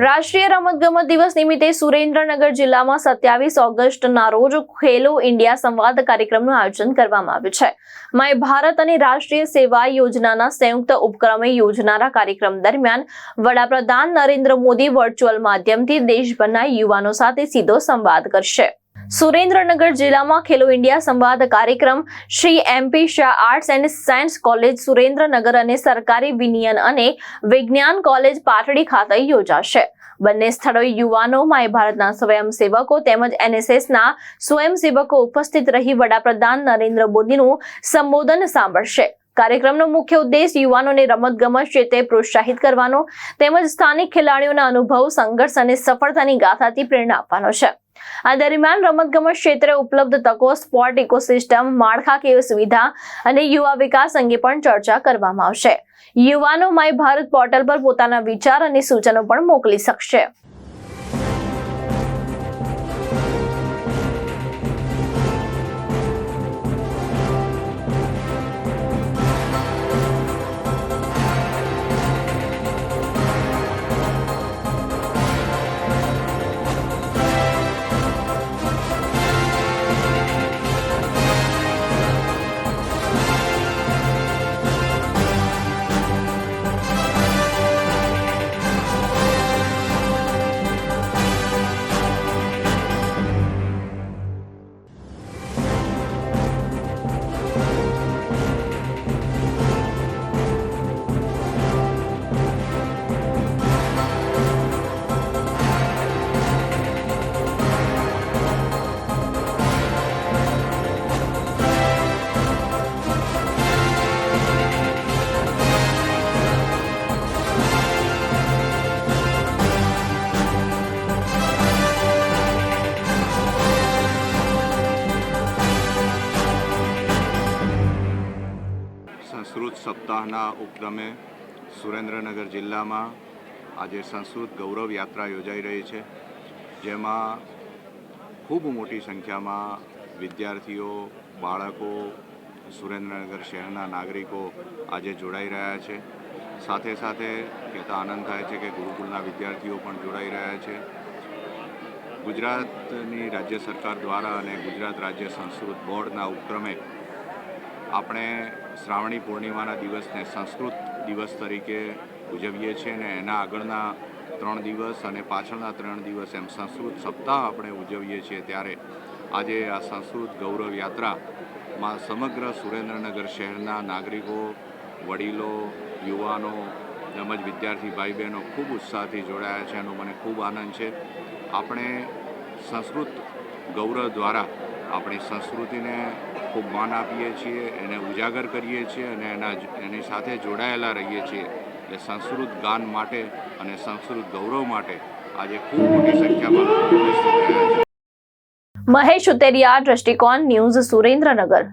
રાષ્ટ્રીય રમતગમત દિવસ નિમિત્તે સુરેન્દ્રનગર જિલ્લામાં 27 ઓગસ્ટના રોજ ખેલો ઇન્ડિયા સંવાદ કાર્યક્રમનું આયોજન કરવામાં આવ્યું છે. માય ભારત અને રાષ્ટ્રીય સેવા યોજનાના સંયુક્ત ઉપક્રમે યોજનારા કાર્યક્રમ દરમિયાન વડાપ્રધાન નરેન્દ્ર મોદી વર્ચ્યુઅલ માધ્યમથી દેશભરના યુવાનો સાથે સીધો સંવાદ કરશે. સુરેન્દ્રનગર જિલ્લામાં ખેલો ઇન્ડિયા સંવાદ કાર્યક્રમ Shri MP Shah arts and science college Surendranagar અને સરકારી વિજ્ઞાન અને વિજ્ઞાન કોલેજ પાટડી ખાતે યોજાશે. બંને સ્થળોએ યુવાનો, માય ભારતના સ્વયંસેવકો તેમજ NSSના સ્વયંસેવકો ઉપસ્થિત રહી વડાપ્રધાન નરેન્દ્ર મોદીનું સંબોધન સાંભળશે. કાર્યક્રમનો મુખ્ય ઉદ્દેશ યુવાનોને રમતગમત ક્ષેત્રે પ્રોત્સાહિત કરવાનો તેમજ સ્થાનિક ખેલાડીઓના અનુભવ, સંઘર્ષ અને સફળતાની ગાથાથી પ્રેરણા આપવાનો છે. આ દરમિયાન રમતગમત ક્ષેત્રે ઉપલબ્ધ તકો, સ્પોર્ટ ઇકોસિસ્ટમ, માળખાકીય સુવિધા અને યુવા વિકાસ અંગે પણ ચર્ચા કરવામાં આવશે. યુવાનો માય ભારત પોર્ટલ પર પોતાના વિચાર અને સૂચનો પણ મોકલી શકશે. સંસ્કૃત સપ્તાહના ઉપક્રમે સુરેન્દ્રનગર જિલ્લામાં આજે સંસ્કૃત ગૌરવ યાત્રા યોજાઈ રહી છે, જેમાં ખૂબ મોટી સંખ્યામાં વિદ્યાર્થીઓ, બાળકો, સુરેન્દ્રનગર શહેરના નાગરિકો આજે જોડાઈ રહ્યા છે. સાથે સાથે કહેતા આનંદ થાય છે કે ગુરુકુળના વિદ્યાર્થીઓ પણ જોડાઈ રહ્યા છે. ગુજરાતની રાજ્ય સરકાર દ્વારા અને ગુજરાત રાજ્ય સંસ્કૃત બોર્ડના ઉપક્રમે આપણે શ્રાવણી પૂર્ણિમાના દિવસને સંસ્કૃત દિવસ તરીકે ઉજવીએ છીએ અને એના આગળના 3 દિવસ અને પાછળના 3 દિવસ એમ સંસ્કૃત સપ્તાહ આપણે ઉજવીએ છીએ. ત્યારે આજે આ સંસ્કૃત ગૌરવ યાત્રામાં સમગ્ર સુરેન્દ્રનગર શહેરના નાગરિકો, વડીલો, યુવાનો તેમજ વિદ્યાર્થી ભાઈ બહેનો ખૂબ ઉત્સાહથી જોડાયા છે. એનો મને ખૂબ આનંદ છે. આપણે સંસ્કૃત ગૌરવ દ્વારા આપણી સંસ્કૃતિને ખૂબ માન આપીએ છીએ, એને ઉજાગર કરીએ છીએ અને એની સાથે જોડાયેલા રહીએ છીએ. એટલે સંસ્કૃત ગાન માટે અને સંસ્કૃત ગૌરવ માટે આજે ખૂબ મોટી સંખ્યામાં લોકો ઉપસ્થિત રહ્યા છે. મહેશ ઉતેરિયા, દ્રષ્ટિકોણ ન્યૂઝ, સુરેન્દ્રનગર.